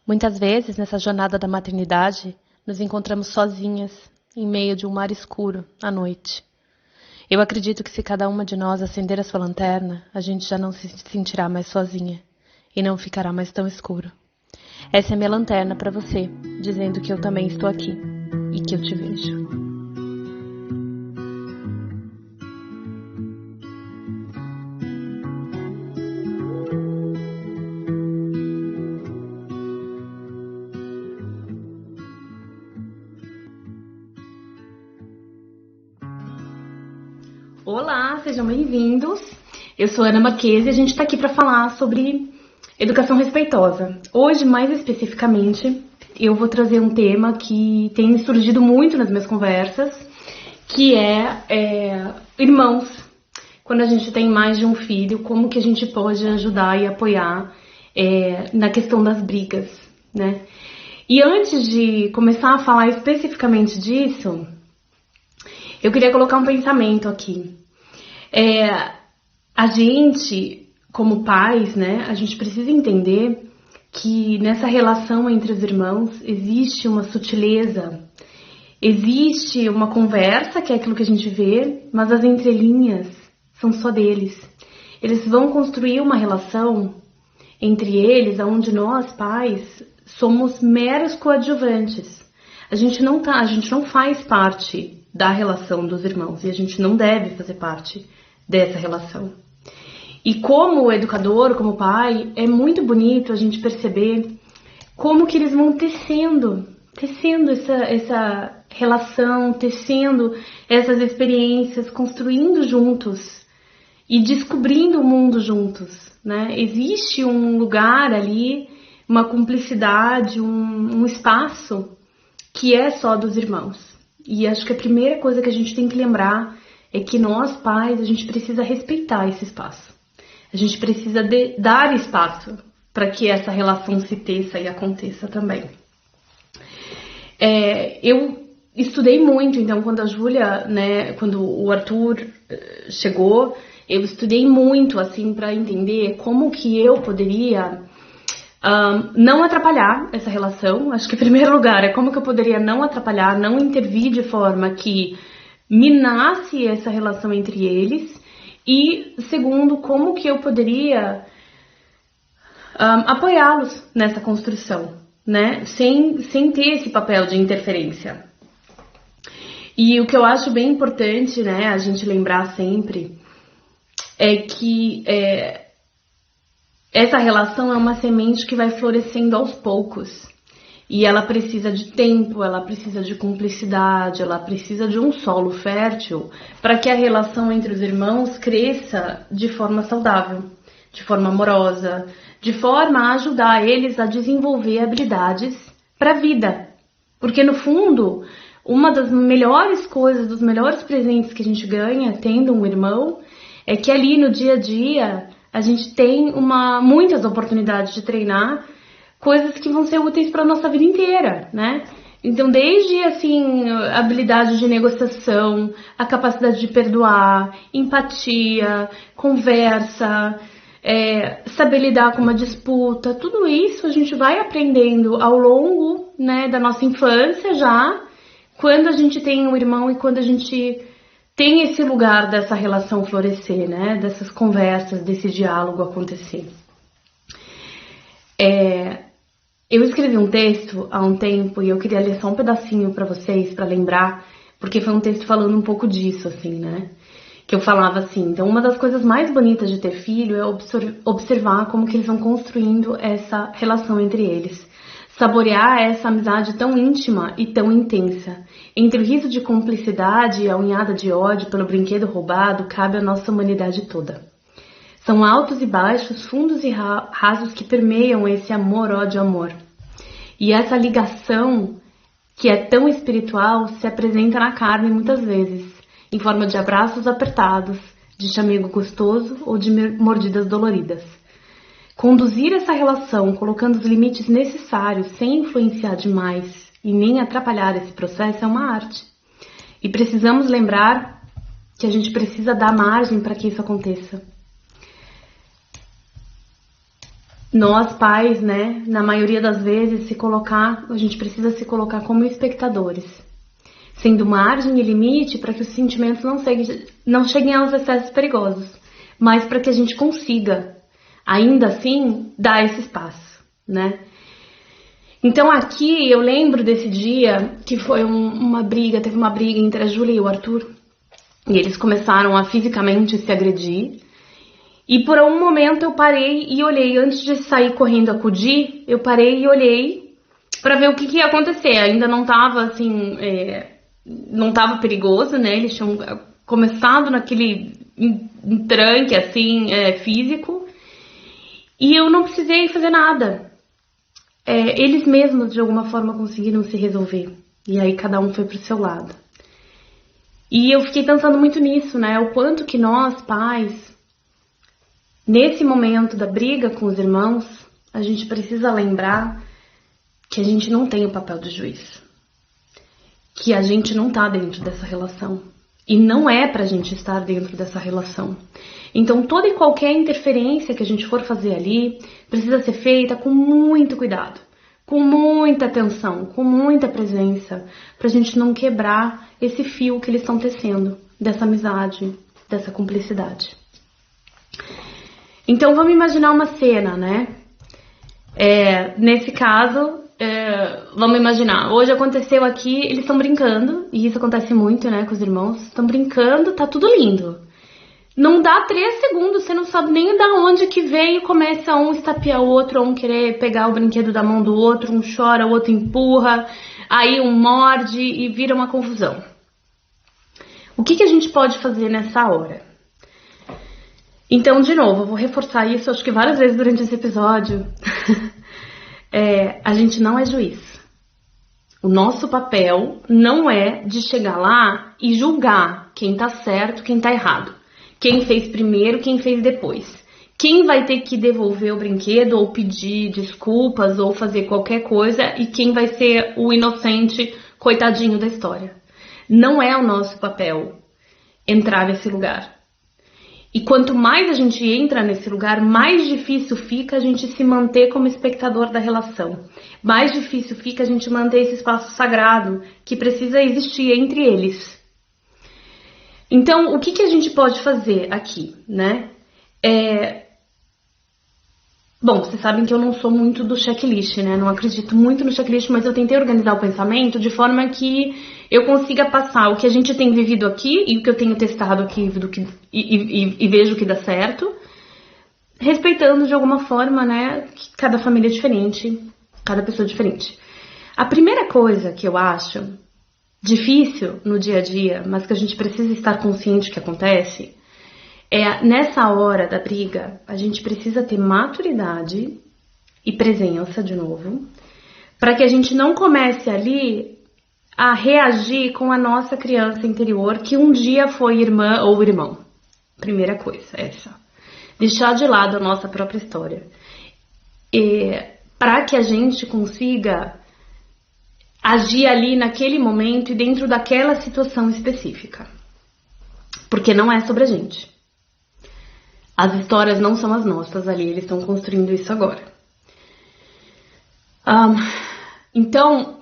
Muitas vezes, nessa jornada da maternidade, nos encontramos sozinhas, em meio de um mar escuro, à noite. Eu acredito que se cada uma de nós acender a sua lanterna, a gente já não se sentirá mais sozinha e não ficará mais tão escuro. Essa é minha lanterna para você, dizendo que eu também estou aqui e que eu te vejo. Olá, sejam bem-vindos. Eu sou Ana Marquese e a gente está aqui para falar sobre educação respeitosa. Hoje, mais especificamente, eu vou trazer um tema que tem surgido muito nas minhas conversas, que é irmãos. Quando a gente tem mais de um filho, como que a gente pode ajudar e apoiar na questão das brigas, né? E antes de começar a falar especificamente disso, eu queria colocar um pensamento aqui. A gente, como pais, né, a gente precisa entender que nessa relação entre os irmãos existe uma sutileza, existe uma conversa, que é aquilo que a gente vê, mas as entrelinhas são só deles. Eles vão construir uma relação entre eles, onde nós, pais, somos meros coadjuvantes. A gente não faz parte da relação dos irmãos e a gente não deve fazer parte dessa relação. E como educador, como pai, é muito bonito a gente perceber como que eles vão tecendo essa relação, tecendo essas experiências, construindo juntos e descobrindo o mundo juntos, né? Existe um lugar ali, uma cumplicidade, um espaço que é só dos irmãos. E acho que a primeira coisa que a gente tem que lembrar é que nós, pais, a gente precisa respeitar esse espaço. A gente precisa dar espaço para que essa relação se teça e aconteça também. Eu estudei muito, então, quando a Júlia, né, quando o Arthur chegou, eu estudei muito, assim, para entender como que eu poderia não atrapalhar essa relação. Acho que, em primeiro lugar, é como que eu poderia não atrapalhar, não intervir de forma que minasse essa relação entre eles. E, segundo, como que eu poderia apoiá-los nessa construção, né? Sem ter esse papel de interferência. E o que eu acho bem importante, né, a gente lembrar sempre, é que essa relação é uma semente que vai florescendo aos poucos. E ela precisa de tempo, ela precisa de cumplicidade, ela precisa de um solo fértil para que a relação entre os irmãos cresça de forma saudável, de forma amorosa, de forma a ajudar eles a desenvolver habilidades para a vida. Porque, no fundo, uma das melhores coisas, dos melhores presentes que a gente ganha tendo um irmão é que ali no dia a dia a gente tem muitas oportunidades de treinar coisas que vão ser úteis para a nossa vida inteira, né? Então, desde, assim, a habilidade de negociação, a capacidade de perdoar, empatia, conversa, saber lidar com uma disputa, tudo isso a gente vai aprendendo ao longo, né, da nossa infância já, quando a gente tem um irmão e quando a gente tem esse lugar dessa relação florescer, né, dessas conversas, desse diálogo acontecer. Eu escrevi um texto há um tempo e eu queria ler só um pedacinho para vocês, para lembrar, porque foi um texto falando um pouco disso, assim, né? Que eu falava assim, então uma das coisas mais bonitas de ter filho é observar como que eles vão construindo essa relação entre eles. Saborear essa amizade tão íntima e tão intensa. Entre o riso de cumplicidade e a unhada de ódio pelo brinquedo roubado, cabe a nossa humanidade toda. São altos e baixos, fundos e rasos que permeiam esse amor, ódio, amor. E essa ligação, que é tão espiritual, se apresenta na carne muitas vezes, em forma de abraços apertados, de chamego gostoso ou de mordidas doloridas. Conduzir essa relação, colocando os limites necessários, sem influenciar demais e nem atrapalhar esse processo, é uma arte. E precisamos lembrar que a gente precisa dar margem para que isso aconteça. nós pais, né, na maioria das vezes, a gente precisa se colocar como espectadores, sendo margem e limite para que os sentimentos não cheguem aos excessos perigosos, mas para que a gente consiga, ainda assim, dar esse espaço, né? Então aqui eu lembro desse dia que foi teve uma briga entre a Júlia e o Arthur, e eles começaram a fisicamente se agredir. E por um momento eu parei e olhei, antes de sair correndo acudir, eu parei e olhei pra ver o que ia acontecer. Ainda não tava assim, não tava perigoso, né? Eles tinham começado naquele tranque assim, físico, e eu não precisei fazer nada. Eles mesmos de alguma forma conseguiram se resolver. E aí cada um foi pro seu lado. E eu fiquei pensando muito nisso, né? O quanto que nós, pais, nesse momento da briga com os irmãos, a gente precisa lembrar que a gente não tem o papel do juiz. Que a gente não tá dentro dessa relação. E não é pra gente estar dentro dessa relação. Então, toda e qualquer interferência que a gente for fazer ali precisa ser feita com muito cuidado, com muita atenção, com muita presença, pra gente não quebrar esse fio que eles estão tecendo, dessa amizade, dessa cumplicidade. Então vamos imaginar uma cena, né? Nesse caso, vamos imaginar, hoje aconteceu aqui, eles estão brincando, e isso acontece muito, né, com os irmãos, estão brincando, tá tudo lindo. Não dá 3 segundos, você não sabe nem da onde que veio, começa um estapear o outro, um querer pegar o brinquedo da mão do outro, um chora, o outro empurra, aí um morde e vira uma confusão. O que a gente pode fazer nessa hora? Então, de novo, eu vou reforçar isso, acho que várias vezes durante esse episódio. A gente não é juiz. O nosso papel não é de chegar lá e julgar quem tá certo, quem tá errado. Quem fez primeiro, quem fez depois. Quem vai ter que devolver o brinquedo ou pedir desculpas ou fazer qualquer coisa e quem vai ser o inocente, coitadinho da história. Não é o nosso papel entrar nesse lugar. E quanto mais a gente entra nesse lugar, mais difícil fica a gente se manter como espectador da relação. Mais difícil fica a gente manter esse espaço sagrado que precisa existir entre eles. Então, o que a gente pode fazer aqui, né? Bom, vocês sabem que eu não sou muito do checklist, né? Não acredito muito no checklist, mas eu tentei organizar o pensamento de forma que eu consiga passar o que a gente tem vivido aqui e o que eu tenho testado aqui e vejo que dá certo, respeitando de alguma forma, né? Que cada família é diferente, cada pessoa é diferente. A primeira coisa que eu acho difícil no dia a dia, mas que a gente precisa estar consciente que acontece, nessa hora da briga, a gente precisa ter maturidade e presença de novo, para que a gente não comece ali a reagir com a nossa criança interior, que um dia foi irmã ou irmão. Primeira coisa, essa. Deixar de lado a nossa própria história. Para que a gente consiga agir ali naquele momento e dentro daquela situação específica. Porque não é sobre a gente. As histórias não são as nossas ali, eles estão construindo isso agora. Então,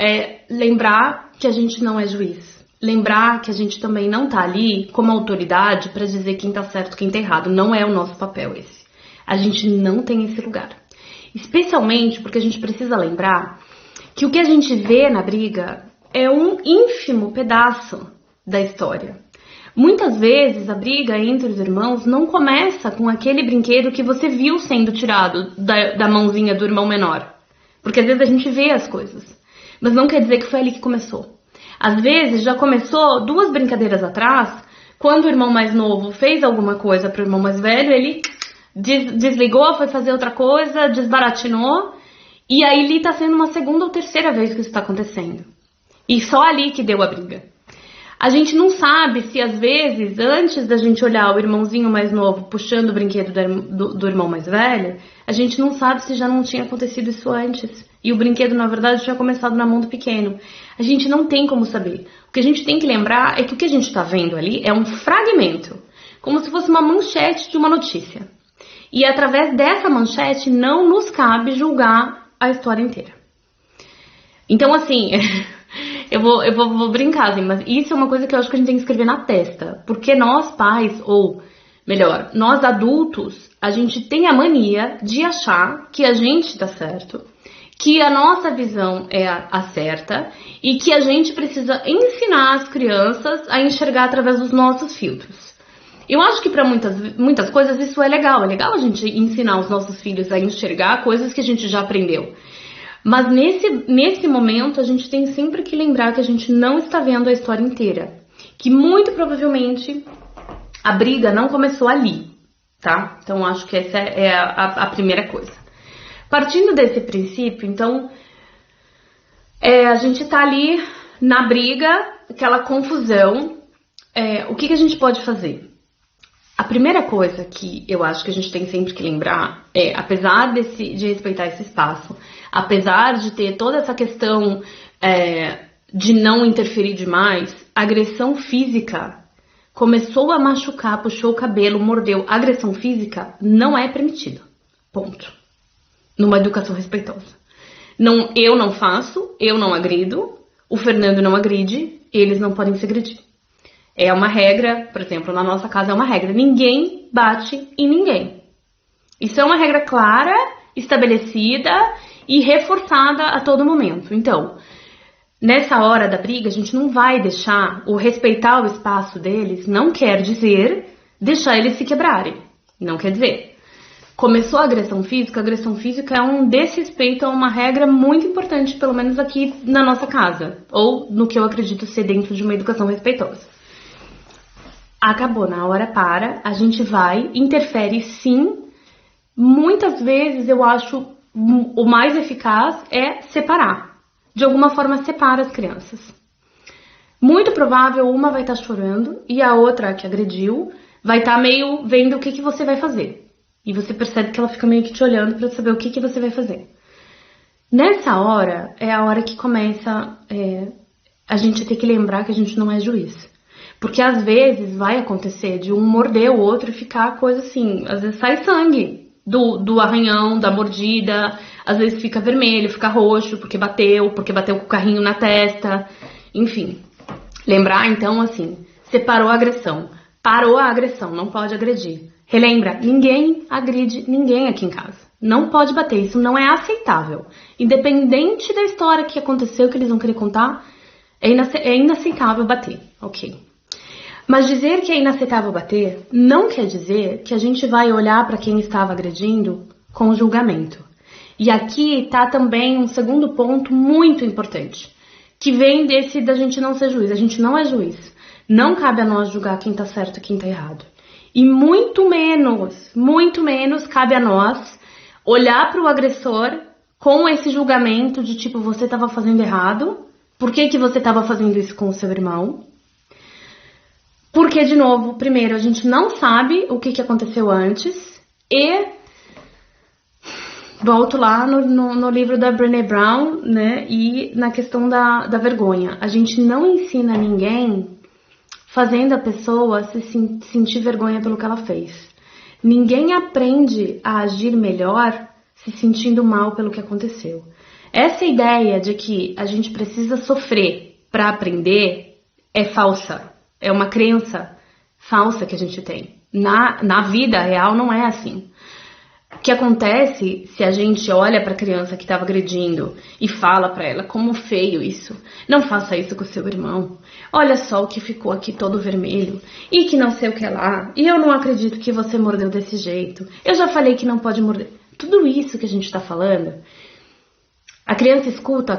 lembrar que a gente não é juiz. Lembrar que a gente também não tá ali como autoridade para dizer quem tá certo, quem tá errado. Não é o nosso papel esse. A gente não tem esse lugar. Especialmente porque a gente precisa lembrar que o que a gente vê na briga é um ínfimo pedaço da história. Muitas vezes a briga entre os irmãos não começa com aquele brinquedo que você viu sendo tirado da mãozinha do irmão menor. Porque às vezes a gente vê as coisas, mas não quer dizer que foi ali que começou. Às vezes já começou 2 brincadeiras atrás, quando o irmão mais novo fez alguma coisa para o irmão mais velho, ele desligou, foi fazer outra coisa, desbaratinou, e aí ali está sendo uma 2ª ou 3ª vez que isso está acontecendo. E só ali que deu a briga. A gente não sabe se às vezes, antes da gente olhar o irmãozinho mais novo puxando o brinquedo do irmão mais velho, a gente não sabe se já não tinha acontecido isso antes. E o brinquedo, na verdade, tinha começado na mão do pequeno. A gente não tem como saber. O que a gente tem que lembrar é que o que a gente está vendo ali é um fragmento. Como se fosse uma manchete de uma notícia. E através dessa manchete não nos cabe julgar a história inteira. Então, assim, vou brincar, assim, mas isso é uma coisa que eu acho que a gente tem que escrever na testa. Porque nós pais, ou melhor, nós adultos, a gente tem a mania de achar que a gente tá certo, que a nossa visão é a certa e que a gente precisa ensinar as crianças a enxergar através dos nossos filtros. Eu acho que para muitas coisas isso é legal a gente ensinar os nossos filhos a enxergar coisas que a gente já aprendeu. Mas nesse momento a gente tem sempre que lembrar que a gente não está vendo a história inteira. Que muito provavelmente a briga não começou ali, tá? Então acho que essa é a primeira coisa. Partindo desse princípio, então, a gente tá ali na briga, aquela confusão, o que a gente pode fazer? A primeira coisa que eu acho que a gente tem sempre que lembrar é, apesar de respeitar esse espaço, apesar de ter toda essa questão de não interferir demais, a agressão física começou a machucar, puxou o cabelo, mordeu. A agressão física não é permitida. Ponto. Numa educação respeitosa. Não, eu não faço, eu não agrido, o Fernando não agride, eles não podem se agredir. É uma regra, por exemplo, na nossa casa é uma regra. Ninguém bate em ninguém. Isso é uma regra clara, estabelecida e reforçada a todo momento. Então, nessa hora da briga, a gente não vai deixar o respeitar o espaço deles, não quer dizer deixar eles se quebrarem. Não quer dizer. Começou a agressão física é um desrespeito a uma regra muito importante, pelo menos aqui na nossa casa. Ou no que eu acredito ser dentro de uma educação respeitosa. Acabou, na hora para, a gente vai, interfere sim. Muitas vezes eu acho o mais eficaz é separar. De alguma forma separa as crianças. Muito provável uma vai estar chorando e a outra que agrediu vai estar meio vendo o que você vai fazer. E você percebe que ela fica meio que te olhando para saber o que você vai fazer. Nessa hora é a hora que começa a gente ter que lembrar que a gente não é juiz. Porque às vezes vai acontecer de um morder o outro e ficar coisa assim, às vezes sai sangue do arranhão, da mordida, às vezes fica vermelho, fica roxo porque bateu com o carrinho na testa, enfim. Lembrar então assim, separou a agressão, parou a agressão, não pode agredir. Relembra, ninguém agride ninguém aqui em casa. Não pode bater, isso não é aceitável. Independente da história que aconteceu, que eles vão querer contar, é inaceitável bater, ok? Mas dizer que é inaceitável bater não quer dizer que a gente vai olhar para quem estava agredindo com julgamento. E aqui está também um segundo ponto muito importante, que vem da gente não ser juiz. A gente não é juiz. Não cabe a nós julgar quem está certo e quem está errado. E muito menos cabe a nós olhar para o agressor com esse julgamento de tipo, você estava fazendo errado, por que você estava fazendo isso com o seu irmão? Porque, de novo, primeiro, a gente não sabe o que aconteceu antes e volto lá no livro da Brené Brown, né, e na questão da vergonha. A gente não ensina ninguém fazendo a pessoa se sentir vergonha pelo que ela fez. Ninguém aprende a agir melhor se sentindo mal pelo que aconteceu. Essa ideia de que a gente precisa sofrer para aprender é falsa. É uma crença falsa que a gente tem. Na vida real não é assim. O que acontece se a gente olha para a criança que estava agredindo e fala para ela como feio isso. Não faça isso com o seu irmão. Olha só o que ficou aqui todo vermelho. E que não sei o que lá. E eu não acredito que você mordeu desse jeito. Eu já falei que não pode morder. Tudo isso que a gente está falando, a criança escuta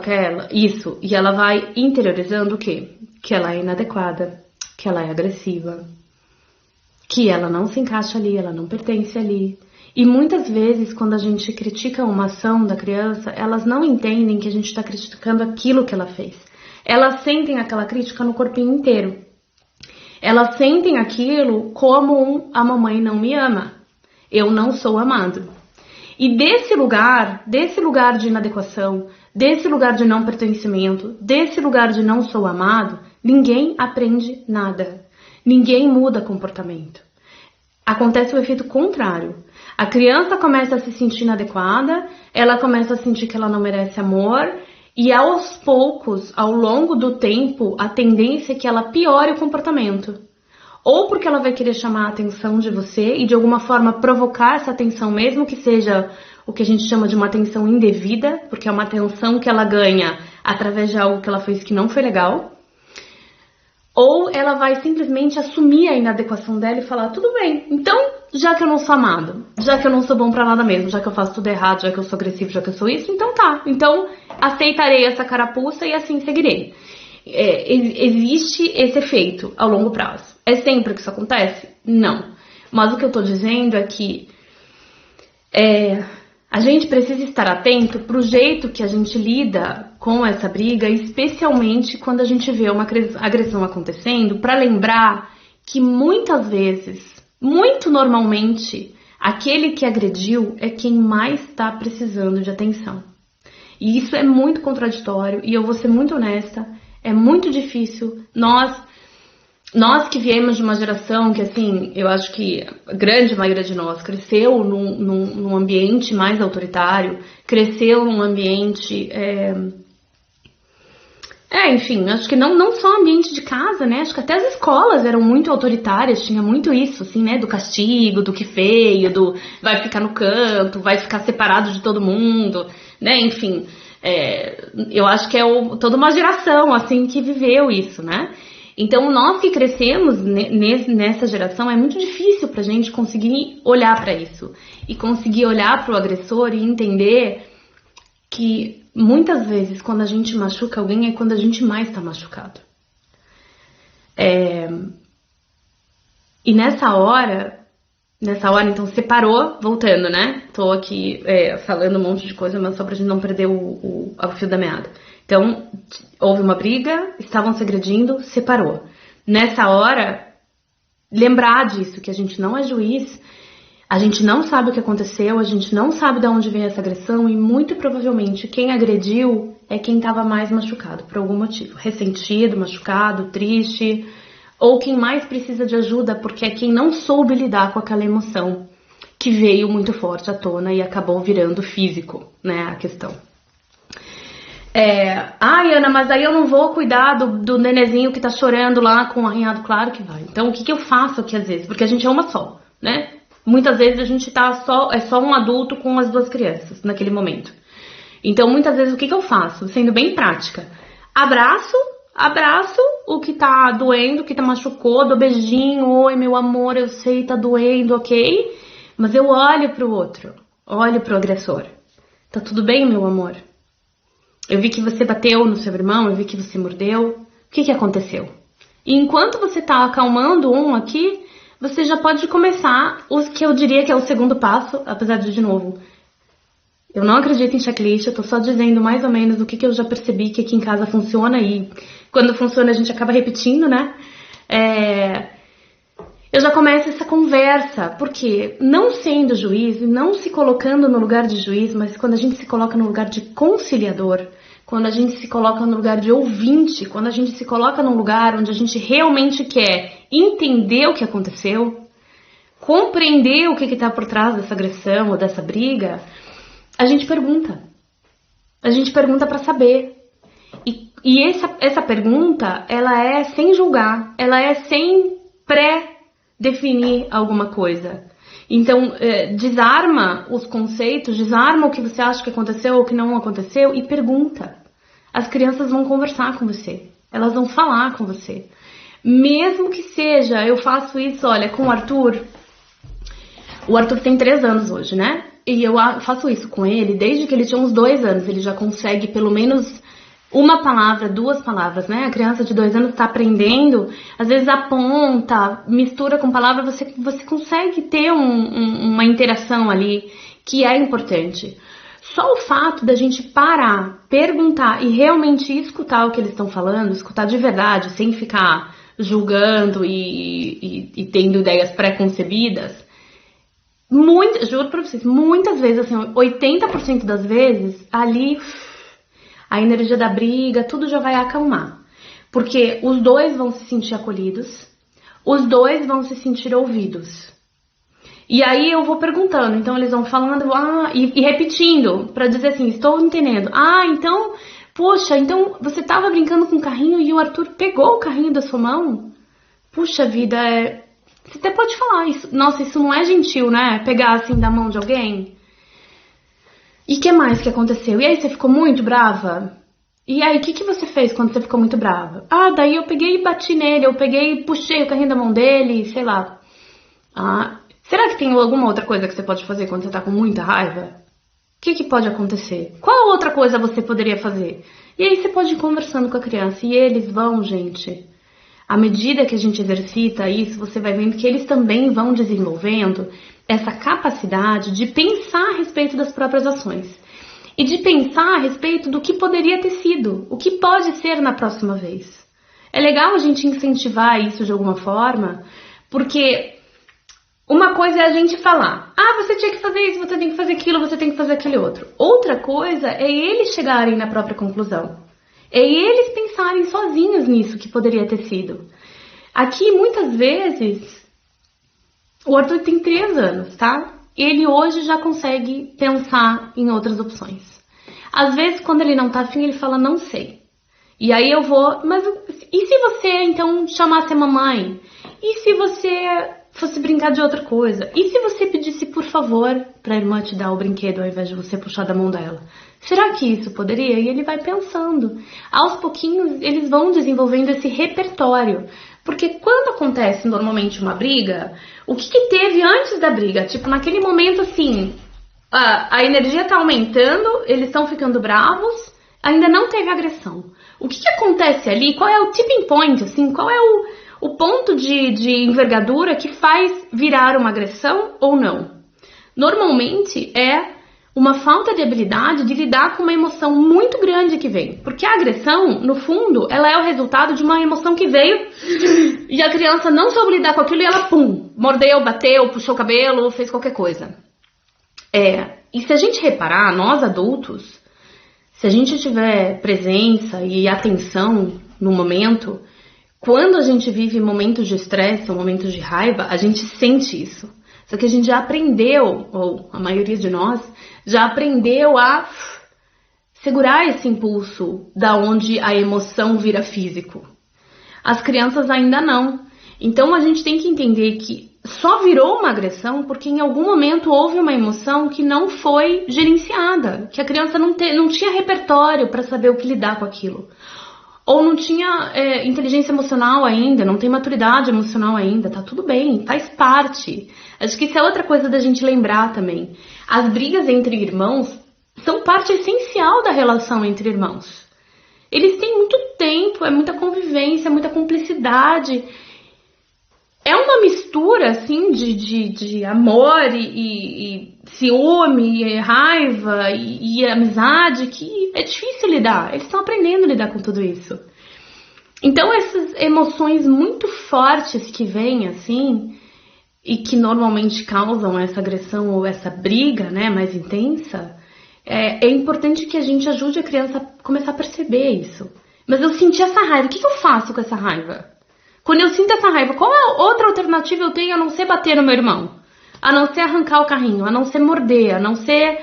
isso e ela vai interiorizando o quê? Que ela é inadequada. Que ela é agressiva, que ela não se encaixa ali, ela não pertence ali. E muitas vezes, quando a gente critica uma ação da criança, elas não entendem que a gente está criticando aquilo que ela fez. Elas sentem aquela crítica no corpinho inteiro. Elas sentem aquilo como a mamãe não me ama, eu não sou amado. E desse lugar de inadequação, desse lugar de não pertencimento, desse lugar de não sou amado, ninguém aprende nada. Ninguém muda comportamento. Acontece o efeito contrário. A criança começa a se sentir inadequada, ela começa a sentir que ela não merece amor, e aos poucos, ao longo do tempo, a tendência é que ela piore o comportamento. Ou porque ela vai querer chamar a atenção de você e de alguma forma provocar essa atenção, mesmo que seja o que a gente chama de uma atenção indevida, porque é uma atenção que ela ganha através de algo que ela fez que não foi legal. Ou ela vai simplesmente assumir a inadequação dela e falar, tudo bem, então, já que eu não sou amado, já que eu não sou bom pra nada mesmo, já que eu faço tudo errado, já que eu sou agressivo, já que eu sou isso, então tá. Então, aceitarei essa carapuça e assim seguirei. Existe esse efeito ao longo prazo. É sempre que isso acontece? Não. Mas o que eu tô dizendo é que a gente precisa estar atento pro jeito que a gente lida com essa briga, especialmente quando a gente vê uma agressão acontecendo, para lembrar que muitas vezes, muito normalmente, aquele que agrediu é quem mais está precisando de atenção. E isso é muito contraditório, e eu vou ser muito honesta, é muito difícil. Nós que viemos de uma geração que, assim, eu acho que a grande maioria de nós cresceu num ambiente mais autoritário, cresceu num ambiente... enfim, acho que não só ambiente de casa, né? Acho que até as escolas eram muito autoritárias, tinha muito isso, assim, né? Do castigo, do que feio, do vai ficar no canto, vai ficar separado de todo mundo, né? Enfim, eu acho que toda uma geração, assim, que viveu isso, né? Então, nós que crescemos nessa geração, é muito difícil pra gente conseguir olhar pra isso. E conseguir olhar pro agressor e entender que muitas vezes, quando a gente machuca alguém, é quando a gente mais tá machucado. E nessa hora, então, separou, voltando, né? Tô aqui falando um monte de coisa, mas só pra gente não perder o fio da meada. Então, houve uma briga, estavam se agredindo, separou. Nessa hora, lembrar disso, que a gente não é juiz, a gente não sabe o que aconteceu, a gente não sabe de onde vem essa agressão e muito provavelmente quem agrediu é quem estava mais machucado, por algum motivo. Ressentido, machucado, triste, ou quem mais precisa de ajuda porque é quem não soube lidar com aquela emoção que veio muito forte à tona e acabou virando físico, né, a questão. Ai, Ana, mas aí eu não vou cuidar do nenezinho que tá chorando lá com o arranhado. Claro que vai. Então, o que eu faço aqui às vezes? Porque a gente é uma só, né? Muitas vezes a gente é só um adulto com as duas crianças naquele momento. Então, muitas vezes, o que eu faço? Sendo bem prática. Abraço o que tá doendo, o que tá machucou, dou beijinho, oi, meu amor, eu sei, tá doendo, ok? Mas eu olho pro outro, olho pro agressor. Tá tudo bem, meu amor? Eu vi que você bateu no seu irmão, eu vi que você mordeu. O que aconteceu? E enquanto você tá acalmando um aqui, você já pode começar os que eu diria que é o segundo passo, apesar de novo, eu não acredito em checklist, eu tô só dizendo mais ou menos o que eu já percebi que aqui em casa funciona e quando funciona a gente acaba repetindo, né? Eu já começo essa conversa, porque não sendo juiz, não se colocando no lugar de juiz, mas quando a gente se coloca no lugar de conciliador, quando a gente se coloca no lugar de ouvinte, quando a gente se coloca num lugar onde a gente realmente quer entender o que aconteceu, compreender o que está por trás dessa agressão ou dessa briga, a gente pergunta. A gente pergunta para saber. E essa pergunta, ela é sem julgar, ela é sem pré-definir alguma coisa. Então, desarma os conceitos, desarma o que você acha que aconteceu ou o que não aconteceu e pergunta. As crianças vão conversar com você, elas vão falar com você. Mesmo que seja, eu faço isso, olha, com o Arthur tem 3 anos hoje, né? E eu faço isso com ele desde que ele tinha uns 2 anos, ele já consegue pelo menos uma palavra, 2 palavras, né? A criança de 2 anos está aprendendo, às vezes aponta, mistura com palavra, você consegue ter uma interação ali que é importante. Só o fato da gente parar, perguntar e realmente escutar o que eles estão falando, escutar de verdade, sem ficar julgando e tendo ideias pré-concebidas, juro pra vocês, muitas vezes, assim, 80% das vezes, ali a energia da briga, tudo já vai acalmar. Porque os dois vão se sentir acolhidos, os dois vão se sentir ouvidos. E aí eu vou perguntando, então eles vão falando, e repetindo, pra dizer assim, estou entendendo. Então, poxa, então você tava brincando com o carrinho e o Arthur pegou o carrinho da sua mão? Puxa vida, você até pode falar isso. Nossa, isso não é gentil, né? Pegar assim da mão de alguém. E o que mais que aconteceu? E aí, você ficou muito brava? E aí, o que você fez quando você ficou muito brava? Daí eu peguei e bati nele, eu peguei e puxei o carrinho da mão dele, sei lá. Será que tem alguma outra coisa que você pode fazer quando você tá com muita raiva? O que pode acontecer? Qual outra coisa você poderia fazer? E aí você pode ir conversando com a criança. E eles vão, gente. À medida que a gente exercita isso, você vai vendo que eles também vão desenvolvendo essa capacidade de pensar a respeito das próprias ações. E de pensar a respeito do que poderia ter sido, o que pode ser na próxima vez. É legal a gente incentivar isso de alguma forma, porque uma coisa é a gente falar, você tinha que fazer isso, você tem que fazer aquilo, você tem que fazer aquele outro. Outra coisa é eles chegarem na própria conclusão. É eles pensarem sozinhos nisso que poderia ter sido. Aqui, muitas vezes, o Arthur tem 3 anos, tá? Ele hoje já consegue pensar em outras opções. Às vezes, quando ele não tá afim, ele fala, não sei. E aí eu vou, mas e se você, então, chamasse a mamãe? E se você fosse brincar de outra coisa? E se você pedisse, por favor, pra irmã te dar o brinquedo ao invés de você puxar da mão dela? Será que isso poderia? E ele vai pensando. Aos pouquinhos, eles vão desenvolvendo esse repertório. Porque quando acontece normalmente uma briga, o que teve antes da briga? Tipo, naquele momento assim, a energia tá aumentando, eles estão ficando bravos, ainda não teve agressão. O que acontece ali? Qual é o tipping point? Assim, qual é o ponto de envergadura que faz virar uma agressão ou não? Normalmente é uma falta de habilidade de lidar com uma emoção muito grande que vem. Porque a agressão, no fundo, ela é o resultado de uma emoção que veio e a criança não soube lidar com aquilo e ela, mordeu, bateu, puxou o cabelo, fez qualquer coisa. E se a gente reparar, nós adultos, se a gente tiver presença e atenção no momento, quando a gente vive momentos de estresse ou momentos de raiva, a gente sente isso. Só que a gente já aprendeu, ou a maioria de nós, já aprendeu a segurar esse impulso da onde a emoção vira físico. As crianças ainda não. Então a gente tem que entender que só virou uma agressão porque em algum momento houve uma emoção que não foi gerenciada, que a criança não tinha repertório para saber o que lidar com aquilo. Ou não tinha inteligência emocional ainda, não tem maturidade emocional ainda, tá tudo bem, faz parte. Acho que isso é outra coisa da gente lembrar também. As brigas entre irmãos são parte essencial da relação entre irmãos. Eles têm muito tempo, é muita convivência, muita cumplicidade. É uma mistura, assim, de amor e ciúme, e raiva e amizade que é difícil lidar. Eles estão aprendendo a lidar com tudo isso. Então, essas emoções muito fortes que vêm, assim, e que normalmente causam essa agressão ou essa briga, né, mais intensa, é importante que a gente ajude a criança a começar a perceber isso. Mas eu senti essa raiva, o que eu faço com essa raiva? Quando eu sinto essa raiva, qual outra alternativa eu tenho a não ser bater no meu irmão? A não ser arrancar o carrinho, a não ser morder, a não ser...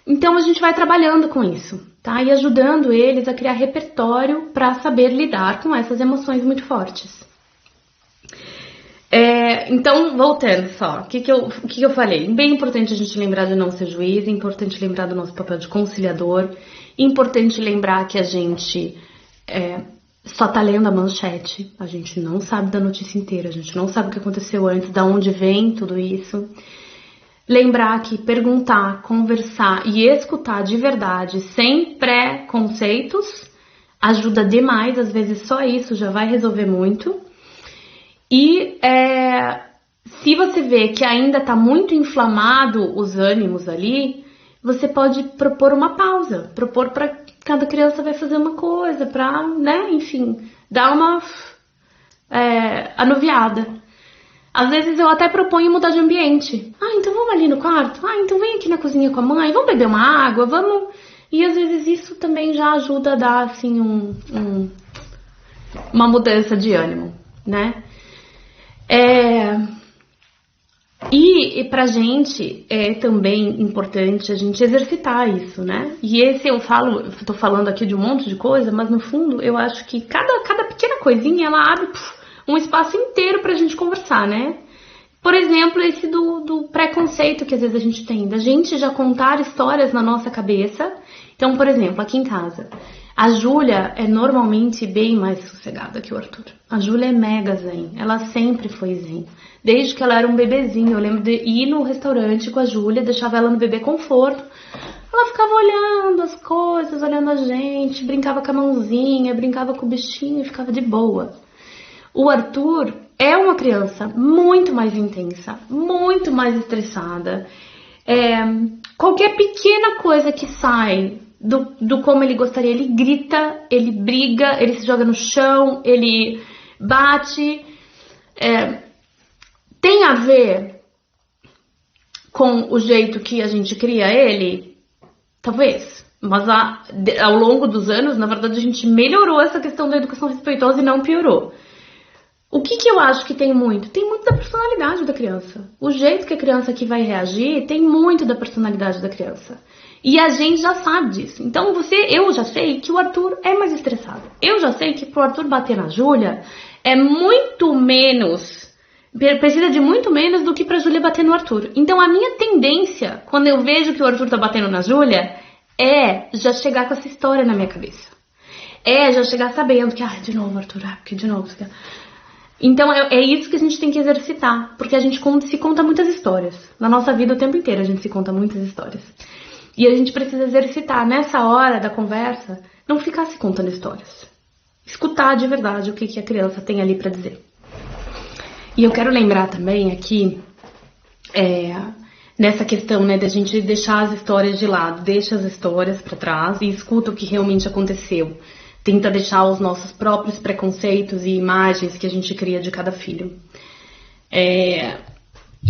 Então a gente vai trabalhando com isso, tá? E ajudando eles a criar repertório para saber lidar com essas emoções muito fortes. Então, voltando só, o que eu falei? Bem importante a gente lembrar de não ser juiz, é importante lembrar do nosso papel de conciliador, importante lembrar que a gente... só tá lendo a manchete, a gente não sabe da notícia inteira, a gente não sabe o que aconteceu antes, da onde vem tudo isso. Lembrar que perguntar, conversar e escutar de verdade, sem pré-conceitos, ajuda demais, às vezes só isso já vai resolver muito. E se você vê que ainda tá muito inflamado os ânimos ali, você pode propor uma pausa, propor para cada criança vai fazer uma coisa pra, né, enfim, dar uma anuviada. Às vezes eu até proponho mudar de ambiente. Então vamos ali no quarto? Então vem aqui na cozinha com a mãe, vamos beber uma água, vamos... E às vezes isso também já ajuda a dar, assim, uma mudança de ânimo, né? E pra gente é também importante a gente exercitar isso, né? E esse eu tô falando aqui de um monte de coisa, mas no fundo eu acho que cada pequena coisinha ela abre um espaço inteiro pra gente conversar, né? Por exemplo, esse do preconceito que às vezes a gente tem, da gente já contar histórias na nossa cabeça. Então, por exemplo, aqui em casa, a Júlia é normalmente bem mais sossegada que o Arthur. A Júlia é mega zen, ela sempre foi zen. Desde que ela era um bebezinho, eu lembro de ir no restaurante com a Júlia, deixava ela no bebê conforto. Ela ficava olhando as coisas, olhando a gente, brincava com a mãozinha, brincava com o bichinho e ficava de boa. O Arthur é uma criança muito mais intensa, muito mais estressada. Qualquer pequena coisa que sai do como ele gostaria, ele grita, ele briga, ele se joga no chão, ele bate. Tem a ver com o jeito que a gente cria ele? Talvez. Mas ao longo dos anos, na verdade, a gente melhorou essa questão da educação respeitosa e não piorou. O que eu acho que tem muito? Tem muito da personalidade da criança. O jeito que a criança aqui vai reagir tem muito da personalidade da criança. E a gente já sabe disso. Então eu já sei que o Arthur é mais estressado. Eu já sei que pro Arthur bater na Júlia é muito menos, precisa de muito menos do que pra Júlia bater no Arthur. Então a minha tendência, quando eu vejo que o Arthur tá batendo na Júlia, é já chegar com essa história na minha cabeça. É já chegar sabendo que, de novo, Arthur, porque de novo. Então é isso que a gente tem que exercitar, porque a gente se conta muitas histórias. Na nossa vida o tempo inteiro a gente se conta muitas histórias. E a gente precisa exercitar nessa hora da conversa, não ficar se contando histórias. Escutar de verdade o que a criança tem ali para dizer. E eu quero lembrar também aqui, nessa questão, né, da gente deixar as histórias de lado, deixa as histórias para trás e escuta o que realmente aconteceu. Tenta deixar os nossos próprios preconceitos e imagens que a gente cria de cada filho.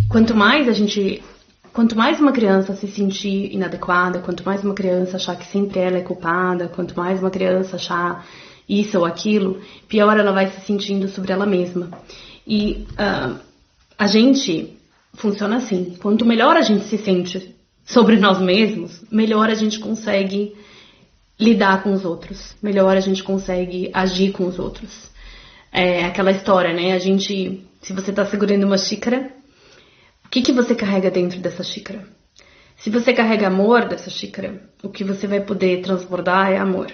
Quanto mais uma criança se sentir inadequada, quanto mais uma criança achar que sempre ela é culpada, quanto mais uma criança achar isso ou aquilo, pior ela vai se sentindo sobre ela mesma. E a gente funciona assim. Quanto melhor a gente se sente sobre nós mesmos, melhor a gente consegue lidar com os outros. Melhor a gente consegue agir com os outros. É aquela história, né? Se você tá segurando uma xícara, o que você carrega dentro dessa xícara? Se você carrega amor dessa xícara, o que você vai poder transbordar é amor.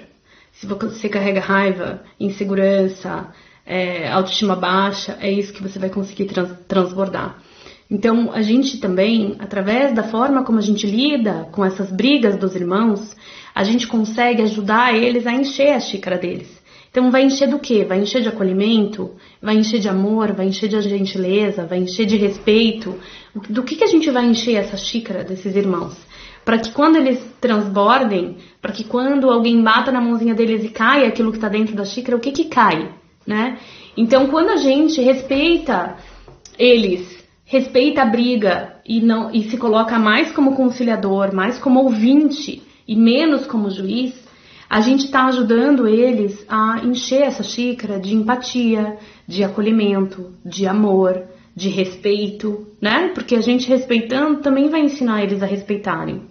Se você carrega raiva, insegurança, autoestima baixa, é isso que você vai conseguir transbordar. Então, a gente também, através da forma como a gente lida com essas brigas dos irmãos, a gente consegue ajudar eles a encher a xícara deles. Então, vai encher do quê? Vai encher de acolhimento, vai encher de amor, vai encher de gentileza, vai encher de respeito. Do que a gente vai encher essa xícara desses irmãos? Para que quando eles transbordem, para que quando alguém bata na mãozinha deles e caia aquilo que está dentro da xícara, o que cai, né? Então, quando a gente respeita eles, respeita a briga e se coloca mais como conciliador, mais como ouvinte e menos como juiz, a gente está ajudando eles a encher essa xícara de empatia, de acolhimento, de amor, de respeito, né? Porque a gente respeitando também vai ensinar eles a respeitarem.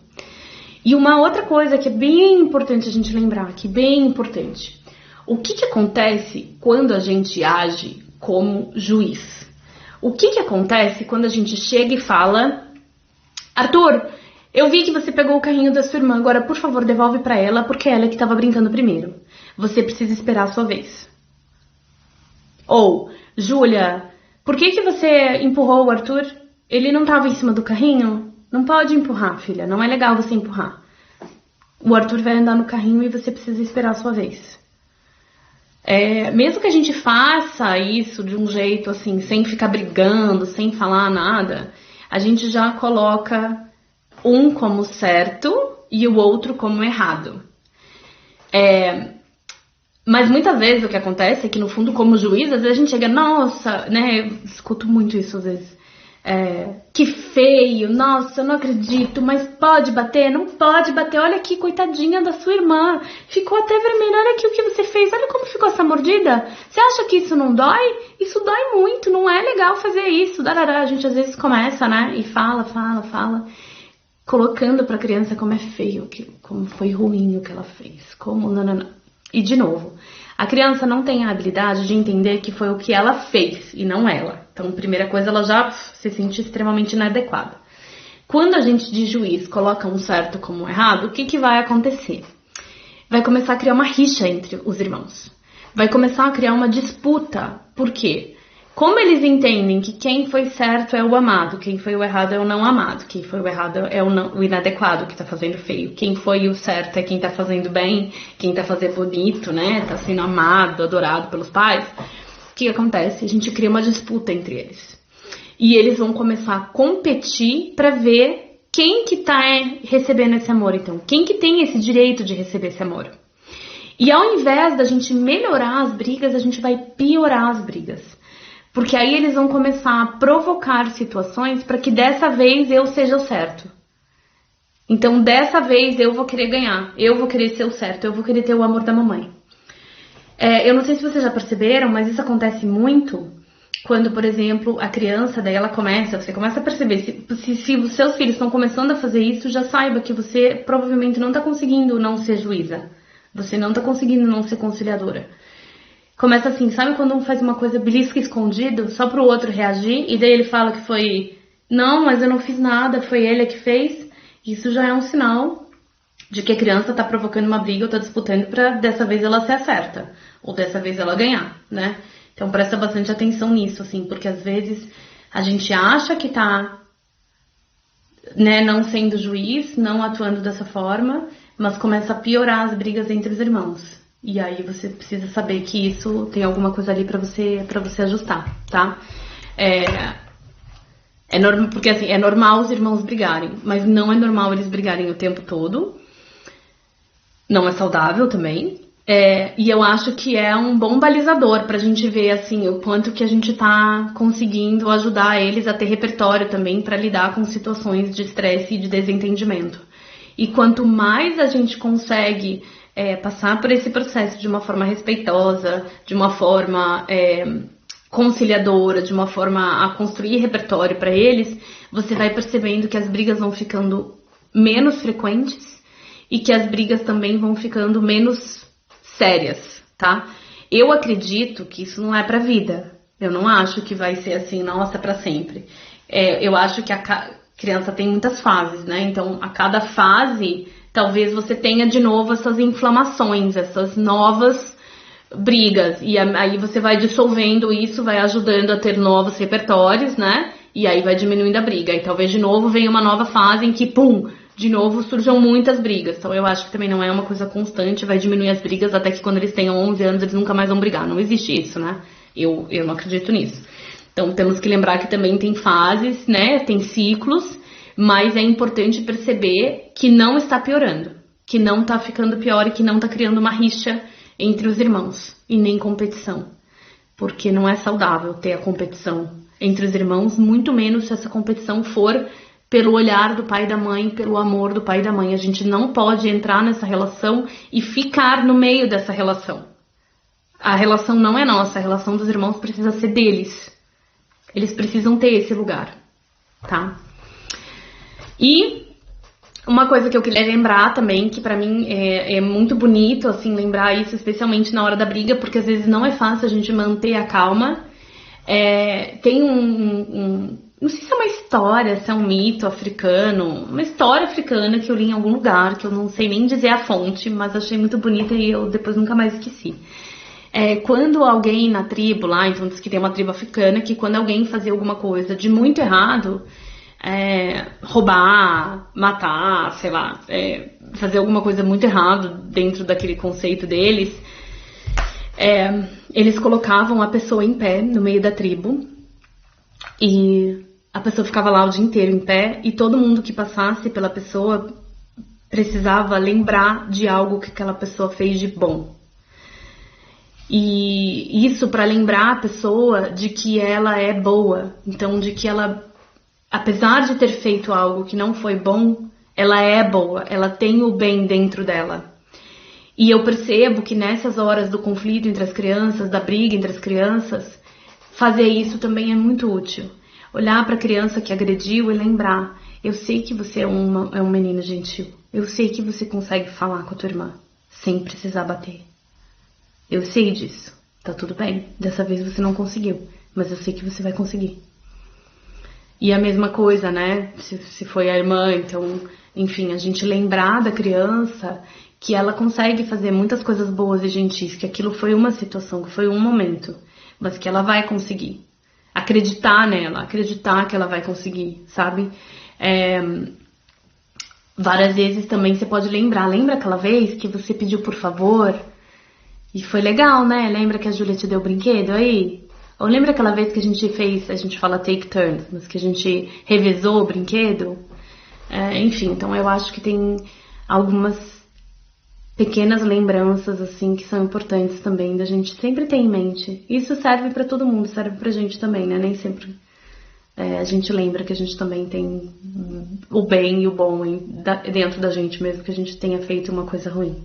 E uma outra coisa que é bem importante a gente lembrar, que é bem importante. O que acontece quando a gente age como juiz? O que acontece quando a gente chega e fala: Arthur, eu vi que você pegou o carrinho da sua irmã, agora por favor devolve pra ela, porque ela é que estava brincando primeiro. Você precisa esperar a sua vez. Ou, Júlia, por que você empurrou o Arthur? Ele não estava em cima do carrinho? Não pode empurrar, filha, não é legal você empurrar. O Arthur vai andar no carrinho e você precisa esperar a sua vez. Mesmo que a gente faça isso de um jeito assim, sem ficar brigando, sem falar nada, a gente já coloca um como certo e o outro como errado. Mas muitas vezes o que acontece é que no fundo como juiz, às vezes a gente chega, nossa, né, eu escuto muito isso às vezes. Que feio, nossa, eu não acredito, mas pode bater? Não pode bater, olha aqui, coitadinha da sua irmã, ficou até vermelha, olha aqui o que você fez, olha como ficou essa mordida, você acha que isso não dói? Isso dói muito, não é legal fazer isso, a gente às vezes começa, né, e fala, colocando pra criança como é feio, como foi ruim o que ela fez, como não. E de novo, a criança não tem a habilidade de entender que foi o que ela fez e não ela. Então, primeira coisa, ela já se sente extremamente inadequada. Quando a gente de juiz coloca um certo como um errado, o que vai acontecer? Vai começar a criar uma rixa entre os irmãos. Vai começar a criar uma disputa. Por quê? Como eles entendem que quem foi certo é o amado, quem foi o errado é o não amado, quem foi o errado é o inadequado que tá fazendo feio, quem foi o certo é quem tá fazendo bem, quem tá fazendo bonito, né, tá sendo amado, adorado pelos pais, o que acontece? A gente cria uma disputa entre eles. E eles vão começar a competir para ver quem que tá recebendo esse amor, então, quem que tem esse direito de receber esse amor. E ao invés da gente melhorar as brigas, a gente vai piorar as brigas. Porque aí eles vão começar a provocar situações para que dessa vez eu seja o certo. Então, dessa vez eu vou querer ganhar, eu vou querer ser o certo, eu vou querer ter o amor da mamãe. Eu não sei se vocês já perceberam, mas isso acontece muito quando, por exemplo, a criança, daí você começa a perceber, se os seus filhos estão começando a fazer isso, já saiba que você provavelmente não está conseguindo não ser juíza. Você não está conseguindo não ser conciliadora. Começa assim, sabe quando um faz uma coisa belisca escondido, só pro outro reagir, e daí ele fala que foi, não, mas eu não fiz nada, foi ele que fez. Isso já é um sinal de que a criança tá provocando uma briga ou tá disputando pra dessa vez ela ser a certa, ou dessa vez ela ganhar, né? Então presta bastante atenção nisso, assim, porque às vezes a gente acha que tá, né, não sendo juiz, não atuando dessa forma, mas começa a piorar as brigas entre os irmãos. E aí você precisa saber que isso tem alguma coisa ali pra você ajustar, tá? Porque assim, é normal os irmãos brigarem, mas não é normal eles brigarem o tempo todo. Não é saudável também. E eu acho que é um bom balizador pra gente ver assim o quanto que a gente tá conseguindo ajudar eles a ter repertório também pra lidar com situações de estresse e de desentendimento. E quanto mais a gente consegue passar por esse processo de uma forma respeitosa, de uma forma conciliadora, de uma forma a construir repertório para eles, você vai percebendo que as brigas vão ficando menos frequentes e que as brigas também vão ficando menos sérias, tá? Eu acredito que isso não é pra vida. Eu não acho que vai ser assim, nossa, pra sempre. Eu acho que a criança tem muitas fases, né? Então, a cada fase, talvez você tenha de novo essas inflamações, essas novas brigas. E aí você vai dissolvendo isso, vai ajudando a ter novos repertórios, né? E aí vai diminuindo a briga. E talvez de novo venha uma nova fase em que, pum, de novo surjam muitas brigas. Então eu acho que também não é uma coisa constante, vai diminuir as brigas até que quando eles tenham 11 anos eles nunca mais vão brigar. Não existe isso, né? Eu não acredito nisso. Então temos que lembrar que também tem fases, né? Tem ciclos, mas é importante perceber que não está piorando, que não está ficando pior e que não está criando uma rixa entre os irmãos e nem competição. Porque não é saudável ter a competição entre os irmãos, muito menos se essa competição for pelo olhar do pai e da mãe, pelo amor do pai e da mãe. A gente não pode entrar nessa relação e ficar no meio dessa relação. A relação não é nossa, a relação dos irmãos precisa ser deles. Eles precisam ter esse lugar, tá? E uma coisa que eu queria lembrar também, que pra mim é muito bonito, assim, lembrar isso, especialmente na hora da briga, porque às vezes não é fácil a gente manter a calma. Tem não sei se é uma história, se é um mito africano, uma história africana que eu li em algum lugar, que eu não sei nem dizer a fonte, mas achei muito bonita e eu depois nunca mais esqueci. Quando alguém na tribo lá, então diz que tem uma tribo africana, que quando alguém fazia alguma coisa de muito errado, roubar, matar, sei lá, fazer alguma coisa muito errado dentro daquele conceito deles, eles colocavam a pessoa em pé no meio da tribo e a pessoa ficava lá o dia inteiro em pé e todo mundo que passasse pela pessoa precisava lembrar de algo que aquela pessoa fez de bom. E isso para lembrar a pessoa de que ela é boa, então de que ela apesar de ter feito algo que não foi bom, ela é boa, ela tem o bem dentro dela. E eu percebo que nessas horas do conflito entre as crianças, da briga entre as crianças, fazer isso também é muito útil. Olhar para a criança que agrediu e lembrar: eu sei que você é um menino gentil. Eu sei que você consegue falar com a tua irmã sem precisar bater. Eu sei disso. Tá tudo bem. Dessa vez você não conseguiu, mas eu sei que você vai conseguir. E a mesma coisa, né? Se foi a irmã, então, enfim, a gente lembrar da criança que ela consegue fazer muitas coisas boas e gentis, que aquilo foi uma situação, que foi um momento, mas que ela vai conseguir. Acreditar nela, acreditar que ela vai conseguir, sabe? Várias vezes também você pode lembrar. Lembra aquela vez que você pediu por favor? E foi legal, né? Lembra que a Júlia te deu o brinquedo aí? Ou lembra aquela vez que a gente fala take turns, mas que a gente revezou o brinquedo? Enfim, então eu acho que tem algumas pequenas lembranças, assim, que são importantes também da gente sempre ter em mente. Isso serve pra todo mundo, serve pra gente também, né? Nem sempre a gente lembra que a gente também tem o bem e o bom dentro da gente, mesmo que a gente tenha feito uma coisa ruim.